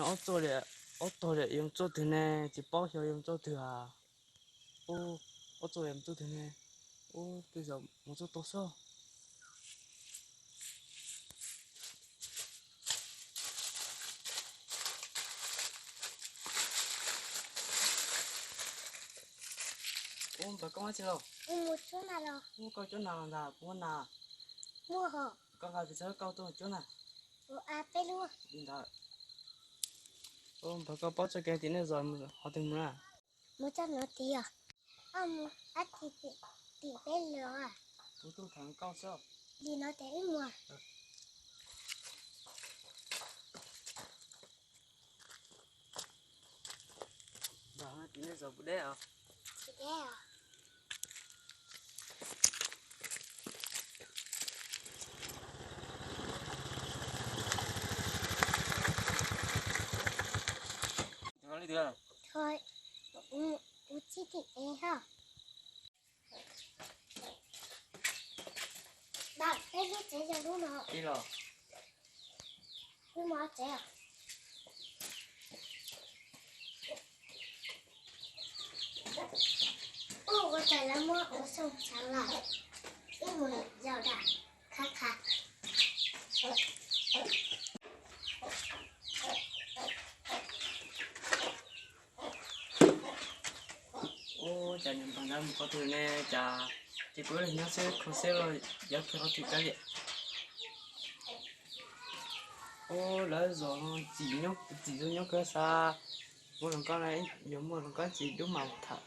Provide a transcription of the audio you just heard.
ô tô để dùng chỗ thứ này chỉ bao nhiêu dùng chỗ thứ à ô tô em chỗ thứ này bây giờ một chỗ tốt sao bà có chưa Mua chỗ nào rồi? mua có chỗ nào là mua nào Mua hả? con gái bây giờ câu tôi chỗ nào Mua bé luôn. hiện tại bà có bao cho cái tiền này rồi họ tìm ra Mua cho nó tí à? Mua thì bé luôn à? tôi thằng câu sao Đi nó té mua. bà tiền này rồi bữa đấy à Chị bé à? Nó đi được Thôi, mua chi thì bé hả? Bà, bé biết chế cho đúng không? đi rồi Đúng không chế à? Có thể là mua ở sông sáng lại. Cái mùi dạo đạn, khá khá. chả nhận bằng ra một con thứ này chả thì cuối là nó sẽ không sẽ rồi giờ thì họ thì cái gì lấy rồi chỉ cho nhóc cơ xa một lần con này giống một lần con chỉ đúng màu thật